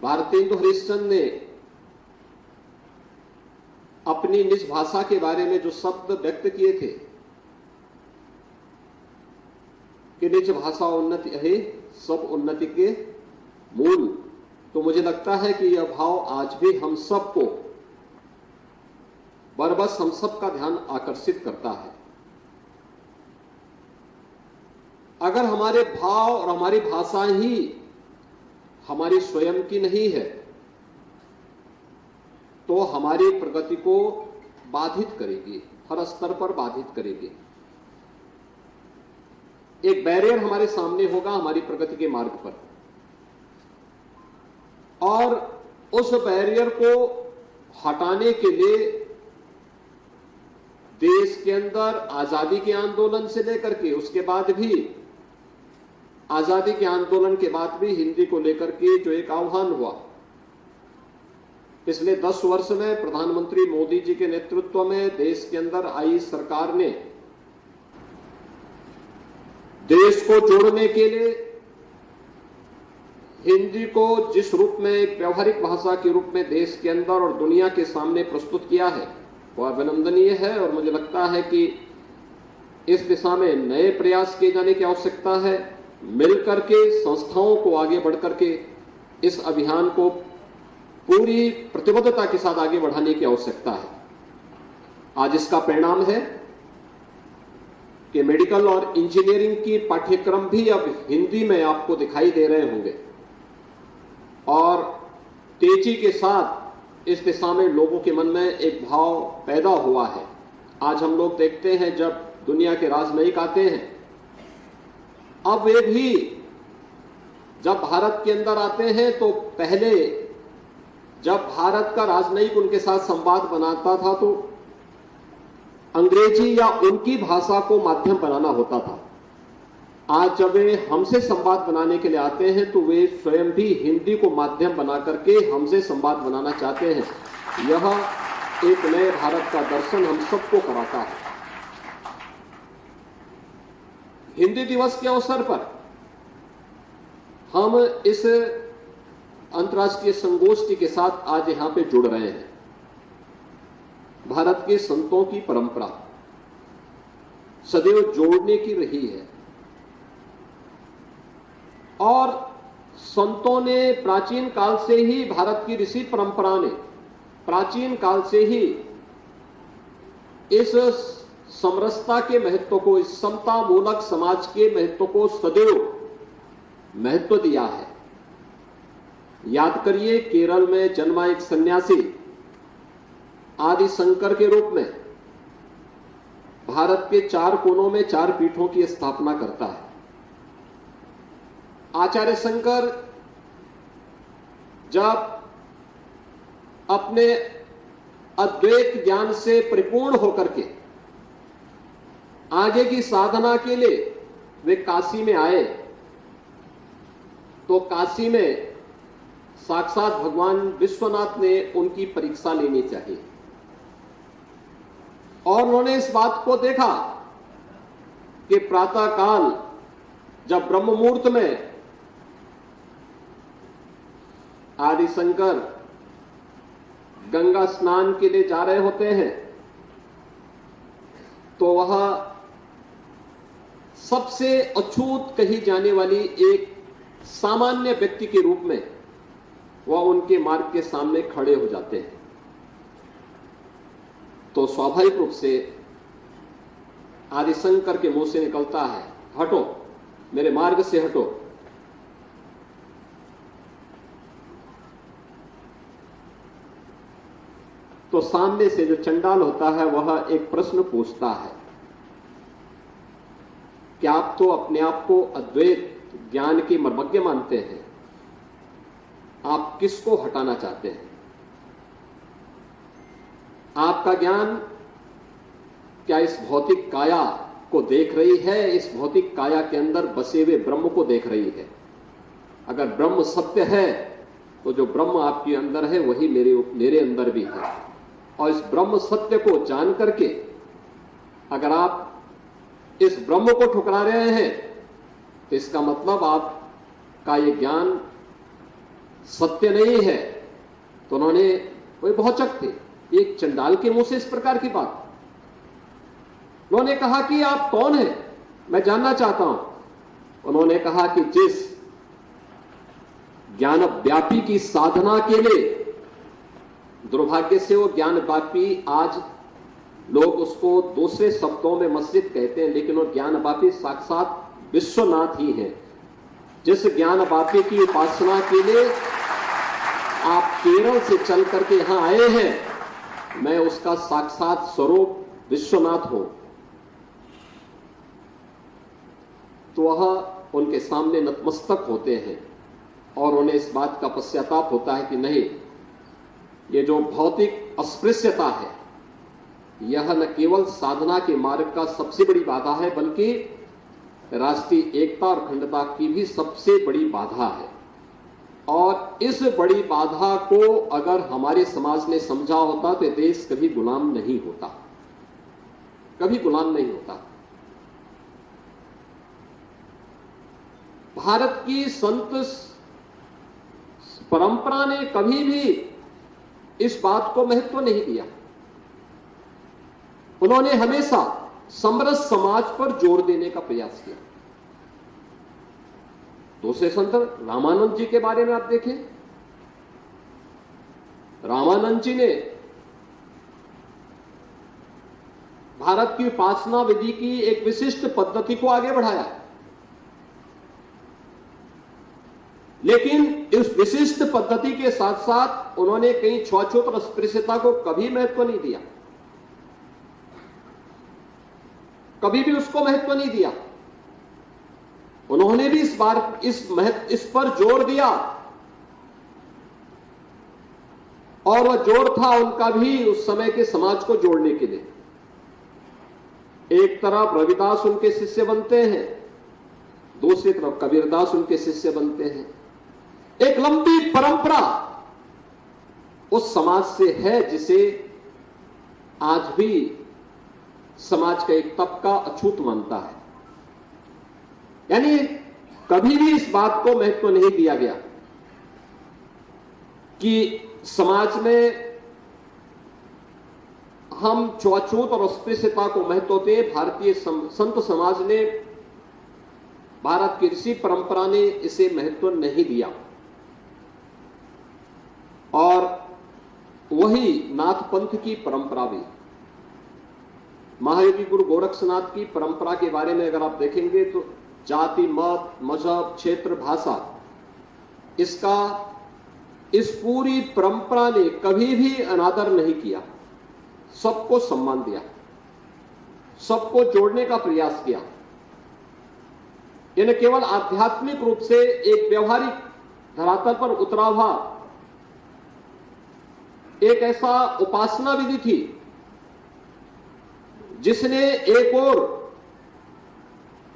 भारतेंदु हरिश्चंद्र ने अपनी निज भाषा के बारे में जो शब्द व्यक्त किए थे कि निज भाषा उन्नति है सब उन्नति के मूल, तो मुझे लगता है कि यह भाव आज भी हम सबको बरबस हम सबका ध्यान आकर्षित करता है। अगर हमारे भाव और हमारी भाषा ही हमारी स्वयं की नहीं है तो हमारी प्रगति को बाधित करेगी, हर स्तर पर बाधित करेगी। एक बैरियर हमारे सामने होगा हमारी प्रगति के मार्ग पर, और उस बैरियर को हटाने के लिए देश के अंदर आजादी के आंदोलन से लेकर के उसके बाद भी आजादी के आंदोलन के बाद भी हिंदी को लेकर के जो एक आह्वान हुआ पिछले 10 वर्ष में प्रधानमंत्री मोदी जी के नेतृत्व में देश के अंदर आई सरकार ने देश को जोड़ने के लिए हिंदी को जिस रूप में एक व्यवहारिक भाषा के रूप में देश के अंदर और दुनिया के सामने प्रस्तुत किया है वह अभिनंदनीय है। और मुझे लगता है कि इस दिशा में नए प्रयास किए जाने की आवश्यकता है। मिलकर के संस्थाओं को आगे बढ़कर के इस अभियान को पूरी प्रतिबद्धता के साथ आगे बढ़ाने की आवश्यकता है। आज इसका परिणाम है कि मेडिकल और इंजीनियरिंग की पाठ्यक्रम भी अब हिंदी में आपको दिखाई दे रहे होंगे और तेजी के साथ इस दिशा में लोगों के मन में एक भाव पैदा हुआ है। आज हम लोग देखते हैं जब दुनिया के राजनयिक आते हैं, अब वे भी जब भारत के अंदर आते हैं तो पहले जब भारत का राजनयिक उनके साथ संवाद बनाता था तो अंग्रेजी या उनकी भाषा को माध्यम बनाना होता था। आज जब वे हमसे संवाद बनाने के लिए आते हैं तो वे स्वयं भी हिंदी को माध्यम बना करके हमसे संवाद बनाना चाहते हैं। यह एक नए भारत का दर्शन हम सबको कराता है। हिंदी दिवस के अवसर पर हम इस अंतर्राष्ट्रीय संगोष्ठी के साथ आज यहां पे जुड़ रहे हैं। भारत के संतों की परंपरा सदैव जोड़ने की रही है और संतों ने प्राचीन काल से ही, भारत की ऋषि परंपरा ने प्राचीन काल से ही इस समरसता के महत्व को, इस समता मूलक समाज के महत्व को सदैव महत्व दिया है। याद करिए, केरल में जन्मा एक सन्यासी आदि शंकर के रूप में भारत के 4 कोनों में 4 पीठों की स्थापना करता है। आचार्य शंकर जब अपने अद्वैत ज्ञान से परिपूर्ण होकर के आगे की साधना के लिए वे काशी में आए तो काशी में साक्षात भगवान विश्वनाथ ने उनकी परीक्षा लेनी चाहिए और उन्होंने इस बात को देखा कि प्रातः काल जब ब्रह्म मुहूर्त में आदि शंकर गंगा स्नान के लिए जा रहे होते हैं तो वह सबसे अछूत कही जाने वाली एक सामान्य व्यक्ति के रूप में वह उनके मार्ग के सामने खड़े हो जाते हैं। तो स्वाभाविक रूप से आदि शंकर के मुंह से निकलता है, हटो, मेरे मार्ग से हटो। तो सामने से जो चंडाल होता है वह एक प्रश्न पूछता है कि आप तो अपने आप को अद्वैत ज्ञान के मर्मज्ञ मानते हैं, आप किसको हटाना चाहते हैं? आपका ज्ञान क्या इस भौतिक काया को देख रही है, इस भौतिक काया के अंदर बसे हुए ब्रह्म को देख रही है? अगर ब्रह्म सत्य है तो जो ब्रह्म आपके अंदर है वही मेरे अंदर भी है। और इस ब्रह्म सत्य को जान करके अगर आप इस ब्रह्म को ठुकरा रहे हैं तो इसका मतलब आपका ये ज्ञान सत्य नहीं है, तो उन्होंने, वे भौचक थे, एक चंडाल के मुंह से इस प्रकार की बात। उन्होंने कहा कि आप कौन हैं, मैं जानना चाहता हूं। उन्होंने कहा कि जिस ज्ञान व्यापी की साधना के लिए, दुर्भाग्य से वो ज्ञान व्यापी आज लोग उसको दूसरे शब्दों में मस्जिद कहते हैं, लेकिन वो ज्ञान व्यापी साक्षात विश्वनाथ ही है। जिस ज्ञान व्यापी की उपासना के लिए आप केरल से चल करके यहां आए हैं, मैं उसका साक्षात स्वरूप विश्वनाथ हूं। तो वह उनके सामने नतमस्तक होते हैं और उन्हें इस बात का पश्चाताप होता है कि नहीं, ये जो भौतिक अस्पृश्यता है, यह न केवल साधना के मार्ग का सबसे बड़ी बाधा है, बल्कि राष्ट्रीय एकता और अखंडता की भी सबसे बड़ी बाधा है। और इस बड़ी बाधा को अगर हमारे समाज ने समझा होता तो देश कभी गुलाम नहीं होता, कभी गुलाम नहीं होता। भारत की संत परंपरा ने कभी भी इस बात को महत्व नहीं दिया। उन्होंने हमेशा समरस समाज पर जोर देने का प्रयास किया। दूसरे संत रामानंद जी के बारे में आप देखें, रामानंद जी ने भारत की उपासना विधि की एक विशिष्ट पद्धति को आगे बढ़ाया, लेकिन इस विशिष्ट पद्धति के साथ साथ उन्होंने कहीं छुआछूत और अस्पृश्यता को कभी महत्व नहीं दिया, कभी भी उसको महत्व नहीं दिया। उन्होंने भी इस पर जोर दिया, और वह जोर था उनका भी उस समय के समाज को जोड़ने के लिए। एक तरफ रविदास उनके शिष्य बनते हैं, दूसरी तरफ कबीरदास उनके शिष्य बनते हैं। एक लंबी परंपरा उस समाज से है जिसे आज भी समाज का एक तबका अछूत मानता है। यानी कभी भी इस बात को महत्व नहीं दिया गया कि समाज में हम छुआछूत और अस्पृश्यता को महत्व दें। भारतीय संत समाज ने, भारत की ऋषि परंपरा ने इसे महत्व नहीं दिया, और वही नाथ पंथ की परंपरा भी, महायोगी गुरु गोरक्षनाथ की परंपरा के बारे में अगर आप देखेंगे तो जाति, मत, मजहब, क्षेत्र, भाषा, इस पूरी परंपरा ने कभी भी अनादर नहीं किया, सबको सम्मान दिया, सबको जोड़ने का प्रयास किया। यह न केवल आध्यात्मिक रूप से एक व्यवहारिक धरातल पर उतरा हुआ एक ऐसा उपासना विधि थी जिसने एक और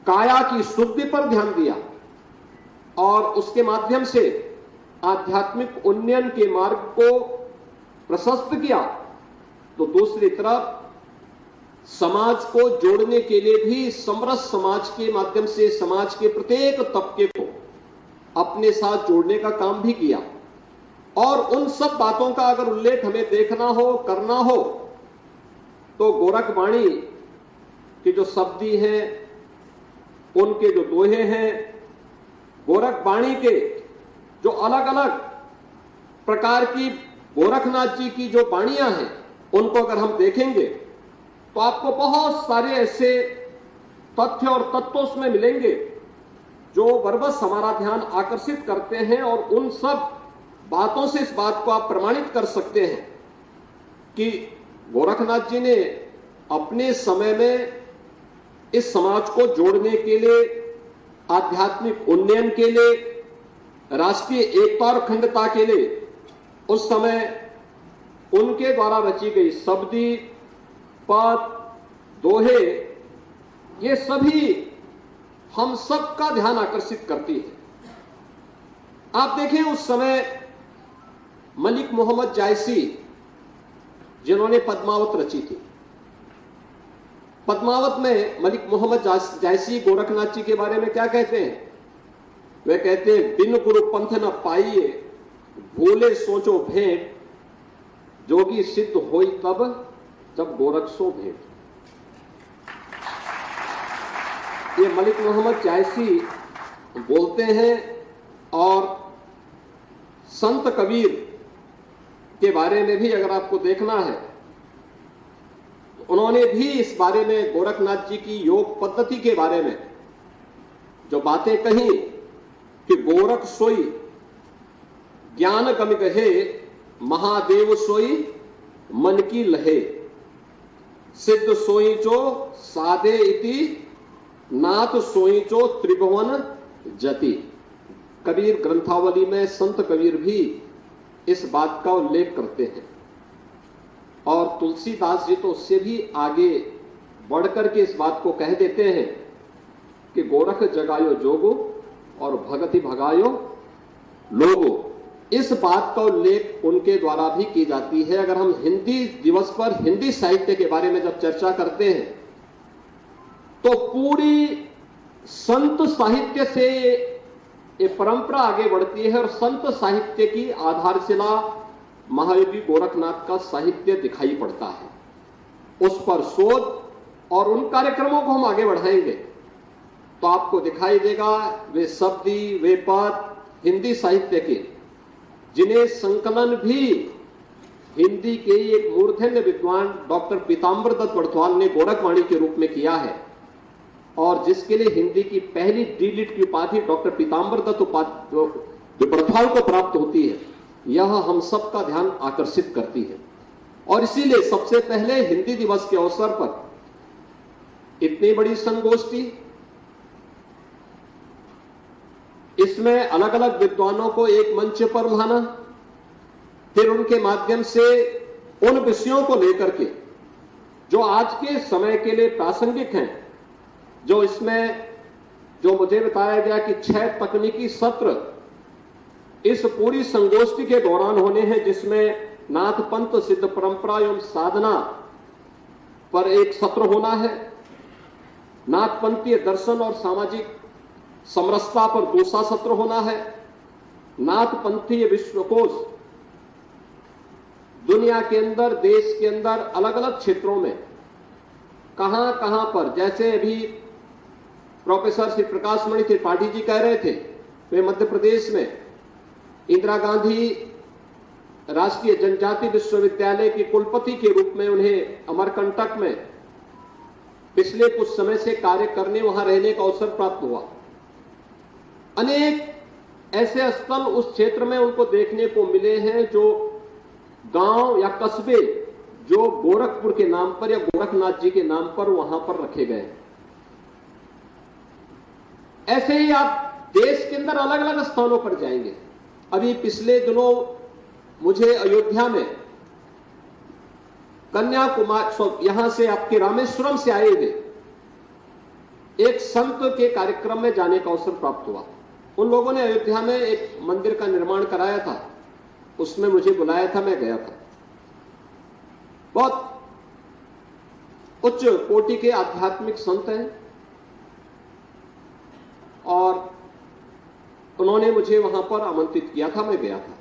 काया की शुद्धि पर ध्यान दिया और उसके माध्यम से आध्यात्मिक उन्नयन के मार्ग को प्रशस्त किया, तो दूसरी तरफ समाज को जोड़ने के लिए भी समरस समाज के माध्यम से समाज के प्रत्येक तबके को अपने साथ जोड़ने का काम भी किया। और उन सब बातों का अगर उल्लेख हमें देखना हो, करना हो, तो गोरखवाणी की जो शब्दी हैं, उनके जो दोहे हैं, गोरखवाणी के जो अलग अलग प्रकार की गोरखनाथ जी की जो वाणियां हैं, उनको अगर हम देखेंगे तो आपको बहुत सारे ऐसे तथ्य और तत्व उसमें मिलेंगे जो बरबस हमारा ध्यान आकर्षित करते हैं, और उन सब बातों से इस बात को आप प्रमाणित कर सकते हैं कि गोरखनाथ जी ने अपने समय में इस समाज को जोड़ने के लिए, आध्यात्मिक उन्नयन के लिए, राष्ट्रीय एकता और अखंडता के लिए उस समय उनके द्वारा रची गई शब्दी, पद, दोहे, ये सभी हम सबका ध्यान आकर्षित करती है। आप देखें उस समय मलिक मोहम्मद जायसी, जिन्होंने पद्मावत रची थी, पद्मावत में मलिक मोहम्मद जायसी गोरखनाथ जी के बारे में क्या कहते हैं? वे कहते हैं, बिन गुरु पंथ न पाइए, भूले सोचो भेंट, जोगी सिद्ध होई तब जब गोरख सो भेंट। ये मलिक मोहम्मद जायसी बोलते हैं। और संत कबीर के बारे में भी अगर आपको देखना है, उन्होंने भी इस बारे में गोरखनाथ जी की योग पद्धति के बारे में जो बातें कही कि गोरख सोई ज्ञान कमि कहे, महादेव सोई मन की लहे, सिद्ध सोई जो साधे इति, नाथ सोई जो त्रिभुवन जति। कबीर ग्रंथावली में संत कबीर भी इस बात का उल्लेख करते हैं। और तुलसीदास जी तो उससे भी आगे बढ़कर के इस बात को कह देते हैं कि गोरख जगायो जोगो और भगति भगायो लोगो। इस बात का उल्लेख उनके द्वारा भी की जाती है। अगर हम हिंदी दिवस पर हिंदी साहित्य के बारे में जब चर्चा करते हैं तो पूरी संत साहित्य से ये परंपरा आगे बढ़ती है और संत साहित्य की आधारशिला महायोगी गोरखनाथ का साहित्य दिखाई पड़ता है। उस पर शोध और उन कार्यक्रमों को हम आगे बढ़ाएंगे तो आपको दिखाई देगा वे शब्दी, वे पद हिंदी साहित्य के, जिन्हें संकलन भी हिंदी के एक मूर्धन्य विद्वान डॉक्टर पीताम्बर दत्त बड़थवाल ने गोरखवाणी के रूप में किया है और जिसके लिए हिंदी की पहली डी.लिट की उपाधि डॉक्टर पीताम्बर दत्त जो बड़थवाल को प्राप्त होती है, यह हम सब का ध्यान आकर्षित करती है। और इसीलिए सबसे पहले हिंदी दिवस के अवसर पर इतनी बड़ी संगोष्ठी, इसमें अलग अलग विद्वानों को एक मंच पर लाना, फिर उनके माध्यम से उन विषयों को लेकर के जो आज के समय के लिए प्रासंगिक हैं, जो इसमें जो मुझे बताया गया कि 6 तकनीकी सत्र इस पूरी संगोष्ठी के दौरान होने हैं, जिसमें नाथ पंथ सिद्ध परंपरा एवं साधना पर एक सत्र होना है, नाथ पंथीय दर्शन और सामाजिक समरसता पर दूसरा सत्र होना है, नाथ पंथीय विश्वकोश दुनिया के अंदर, देश के अंदर अलग अलग क्षेत्रों में कहां कहां पर, जैसे अभी प्रोफेसर श्री प्रकाश मणि त्रिपाठी जी कह रहे थे, वे मध्य प्रदेश में इंदिरा गांधी राष्ट्रीय जनजाति विश्वविद्यालय के कुलपति के रूप में उन्हें अमरकंटक में पिछले कुछ समय से कार्य करने, वहां रहने का अवसर प्राप्त हुआ। अनेक ऐसे स्थल उस क्षेत्र में उनको देखने को मिले हैं जो गांव या कस्बे जो गोरखपुर के नाम पर या गोरखनाथ जी के नाम पर वहां पर रखे गए। ऐसे ही आप देश के अंदर अलग अलग स्थानों पर जाएंगे। अभी पिछले दिनों मुझे अयोध्या में कन्याकुमारी, यहां से आपके रामेश्वरम से आए हुए एक संत के कार्यक्रम में जाने का अवसर प्राप्त हुआ। उन लोगों ने अयोध्या में एक मंदिर का निर्माण कराया था, उसमें मुझे बुलाया था, मैं गया था। बहुत उच्च कोटि के आध्यात्मिक संत हैं और उन्होंने मुझे वहां पर आमंत्रित किया था, मैं गया था।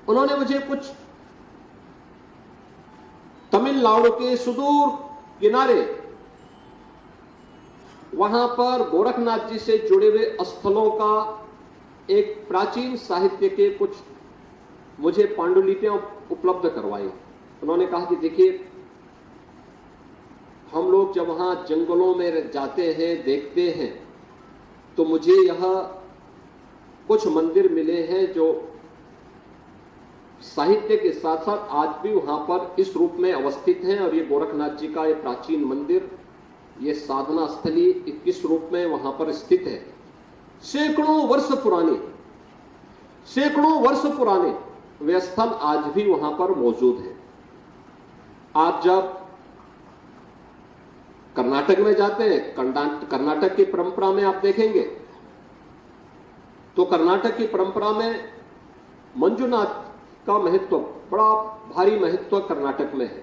उन्होंने मुझे कुछ तमिलनाडु के सुदूर किनारे वहां पर गोरखनाथ जी से जुड़े हुए स्थलों का एक प्राचीन साहित्य के कुछ मुझे पांडुलिपियां उपलब्ध करवाई। उन्होंने कहा कि देखिए, हम लोग जब वहां जंगलों में जाते हैं, देखते हैं, तो मुझे यह कुछ मंदिर मिले हैं जो साहित्य के साथ साथ आज भी वहां पर इस रूप में अवस्थित हैं। और ये गोरखनाथ जी का ये प्राचीन मंदिर, ये साधना स्थली किस रूप में वहां पर स्थित है। सैकड़ों वर्ष पुराने वे स्थल आज भी वहां पर मौजूद है। आप जब कर्नाटक में जाते हैं, कर्नाटक की परंपरा में आप देखेंगे तो कर्नाटक की परंपरा में मंजुनाथ का महत्व, बड़ा भारी महत्व कर्नाटक में है।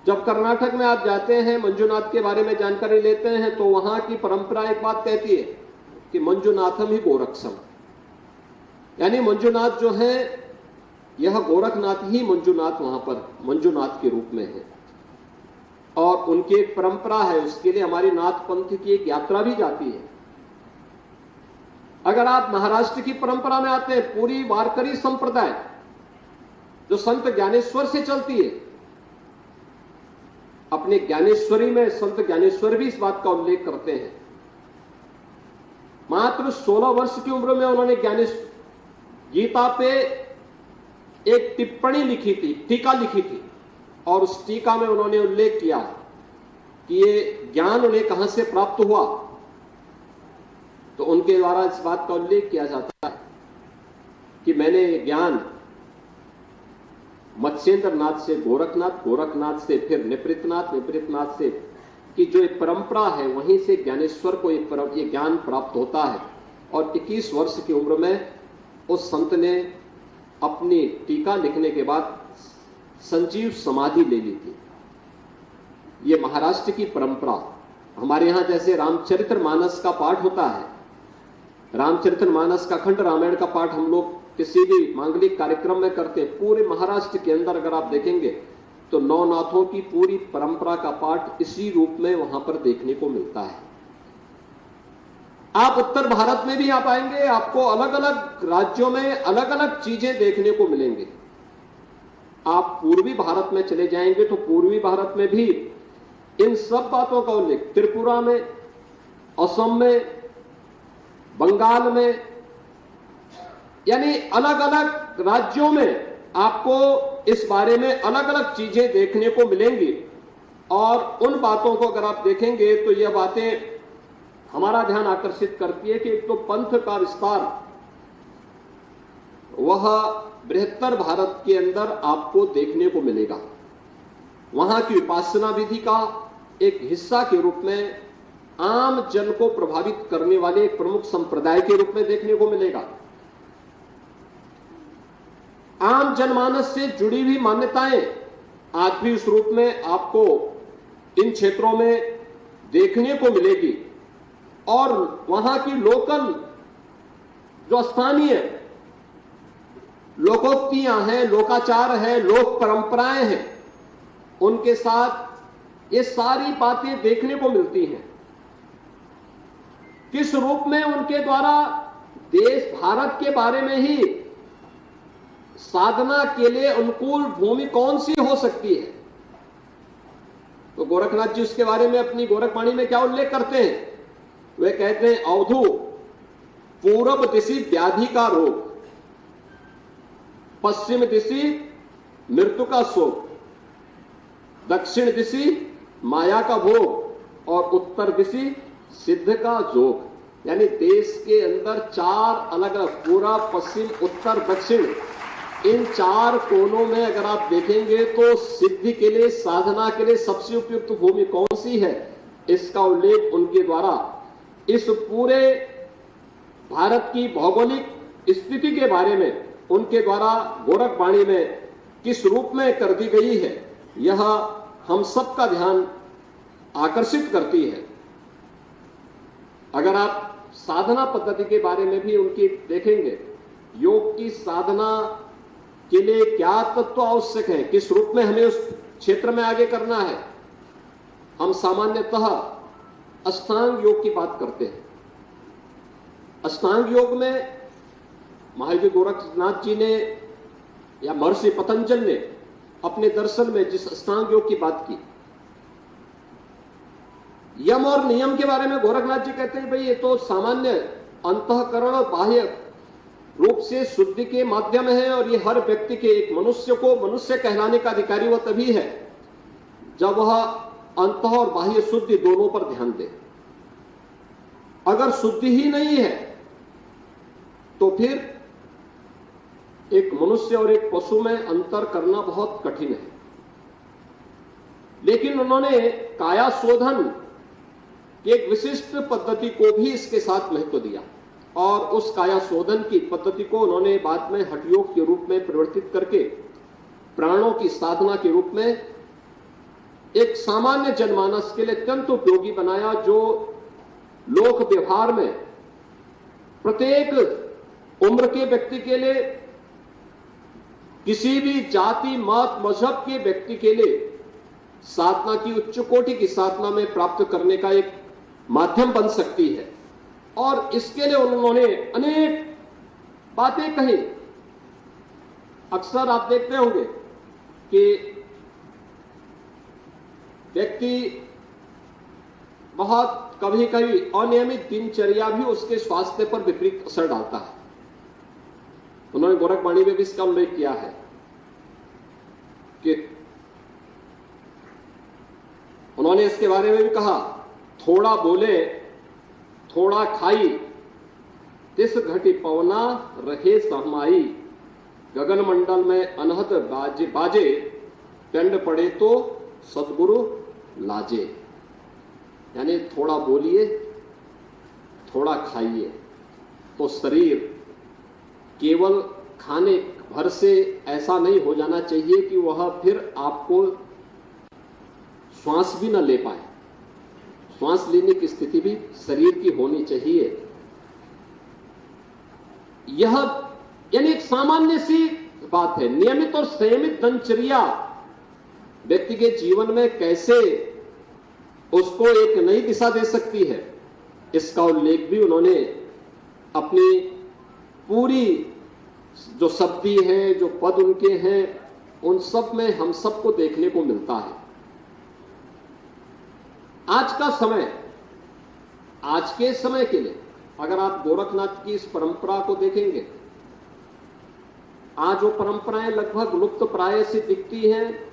जब कर्नाटक में आप जाते हैं, मंजुनाथ के बारे में जानकारी लेते हैं, तो वहां की परंपरा एक बात कहती है कि मंजुनाथम ही गोरक्षम। यानी मंजूनाथ जो है, यह गोरखनाथ ही मंजूनाथ वहां पर मंजूनाथ के रूप में है और उनकी एक परंपरा है। उसके लिए हमारी नाथ पंथ की एक यात्रा भी जाती है। अगर आप महाराष्ट्र की परंपरा में आते हैं, पूरी वारकरी संप्रदाय जो संत ज्ञानेश्वर से चलती है, अपने ज्ञानेश्वरी में संत ज्ञानेश्वर भी इस बात का उल्लेख करते हैं। मात्र 16 वर्ष की उम्र में उन्होंने गीता पे एक टिप्पणी लिखी थी, टीका लिखी थी, और उस टीका में उन्होंने उल्लेख किया कि ये ज्ञान उन्हें कहां से प्राप्त हुआ। तो उनके द्वारा इस बात का उल्लेख किया जाता है कि मैंने ये ज्ञान मत्स्येंद्र नाथ से गोरखनाथ, गोरखनाथ से फिर निपृतनाथ, निपृतनाथ से कि जो एक परंपरा है वहीं से ज्ञानेश्वर को ये ज्ञान प्राप्त होता है। और 21 वर्ष की उम्र में उस संत ने अपनी टीका लिखने के बाद संजीव समाधि ले ली थी। ये महाराष्ट्र की परंपरा। हमारे यहां जैसे रामचरितमानस का पाठ होता है, रामचरितमानस का खंड, रामायण का पाठ हम लोग किसी भी मांगलिक कार्यक्रम में करते हैं। पूरे महाराष्ट्र के अंदर अगर आप देखेंगे तो नवनाथों की पूरी परंपरा का पाठ इसी रूप में वहां पर देखने को मिलता है। आप उत्तर भारत में भी आप आएंगे, आपको अलग अलग राज्यों में अलग अलग चीजें देखने को मिलेंगे। आप पूर्वी भारत में चले जाएंगे तो पूर्वी भारत में भी इन सब बातों का उल्लेख, त्रिपुरा में, असम में, बंगाल में, यानी अलग अलग राज्यों में आपको इस बारे में अलग अलग चीजें देखने को मिलेंगी। और उन बातों को अगर आप देखेंगे तो यह बातें हमारा ध्यान आकर्षित करती है कि एक तो पंथ का विस्तार वह बृहत्तर भारत के अंदर आपको देखने को मिलेगा। वहां की उपासना विधि का एक हिस्सा के रूप में आम जन को प्रभावित करने वाले एक प्रमुख संप्रदाय के रूप में देखने को मिलेगा। आम जनमानस से जुड़ी हुई मान्यताएं आज भी उस रूप में आपको इन क्षेत्रों में देखने को मिलेगी। और वहां की लोकल जो स्थानीय लोकोक्तियां हैं, लोकाचार है, लोक परंपराएं हैं, उनके साथ ये सारी बातें देखने को मिलती हैं। किस रूप में उनके द्वारा देश भारत के बारे में ही साधना के लिए अनुकूल भूमि कौन सी हो सकती है। तो गोरखनाथ जी उसके बारे में अपनी गोरखवाणी में क्या उल्लेख करते हैं? वे कहते हैं, अवधू पूरब दिशि व्याधि का रोग, पश्चिम दिशि मृत्यु का शोक, दक्षिण दिशि माया का भोग और उत्तर दिशि सिद्ध का जोग। यानी देश के अंदर 4 अलग अलग, पूरा, पश्चिम, उत्तर, दक्षिण, इन 4 कोनों में अगर आप देखेंगे तो सिद्धि के लिए, साधना के लिए सबसे उपयुक्त भूमि कौन सी है, इसका उल्लेख उनके द्वारा इस पूरे भारत की भौगोलिक स्थिति के बारे में उनके द्वारा गोरखवाणी में किस रूप में कर दी गई है, यह हम सबका ध्यान आकर्षित करती है। अगर आप साधना पद्धति के बारे में भी उनकी देखेंगे, योग की साधना के लिए क्या तत्व आवश्यक है, किस रूप में हमें उस क्षेत्र में आगे करना है, हम सामान्यतः अष्टांग योग की बात करते हैं। अष्टांग योग में महावीर गोरखनाथ जी ने या महर्षि पतंजलि ने अपने दर्शन में जिस अष्टांग योग की बात की, यम और नियम के बारे में गोरखनाथ जी कहते हैं, भाई ये तो सामान्य अंतःकरण और बाह्य रूप से शुद्धि के माध्यम है, और ये हर व्यक्ति के, एक मनुष्य को मनुष्य कहलाने का अधिकारी वह तभी है जब वह अंतः और बाह्य शुद्धि दोनों पर ध्यान दे। अगर शुद्धि ही नहीं है तो फिर एक मनुष्य और एक पशु में अंतर करना बहुत कठिन है। लेकिन उन्होंने काया शोधन की एक विशिष्ट पद्धति को भी इसके साथ महत्व दिया, और उस काया शोधन की पद्धति को उन्होंने बाद में हठयोग के रूप में परिवर्तित करके प्राणों की साधना के रूप में एक सामान्य जनमानस के लिए अत्यंत उपयोगी बनाया, जो लोक व्यवहार में प्रत्येक उम्र के व्यक्ति के लिए, किसी भी जाति मत मजहब के व्यक्ति के लिए साधना की उच्च कोटि की साधना में प्राप्त करने का एक माध्यम बन सकती है। और इसके लिए उन्होंने अनेक बातें कही। अक्सर आप देखते होंगे कि व्यक्ति बहुत कभी कभी अनियमित दिनचर्या भी उसके स्वास्थ्य पर विपरीत असर डालता है। उन्होंने गोरखवाणी में भी इसका उल्लेख किया है कि उन्होंने इसके बारे में भी कहा, थोड़ा बोले थोड़ा खाई, तिस घटी पवना रहे सहमाई, गगन मंडल में अनहद बाजे बाजे, दंड पड़े तो सदगुरु लाजे। यानी थोड़ा बोलिए थोड़ा खाइए, तो शरीर केवल खाने भर से ऐसा नहीं हो जाना चाहिए कि वह फिर आपको श्वास भी न ले पाए। श्वास लेने की स्थिति भी शरीर की होनी चाहिए। यह यानी एक सामान्य सी बात है। नियमित और संयमित दिनचर्या व्यक्ति के जीवन में कैसे उसको एक नई दिशा दे सकती है, इसका उल्लेख भी उन्होंने अपनी पूरी जो शब्दी है, जो पद उनके हैं, उन सब में हम सबको देखने को मिलता है। आज का समय, आज के समय के लिए अगर आप गोरखनाथ की इस परंपरा को देखेंगे, आज वो परंपराएं लगभग लुप्त प्राय से दिखती हैं।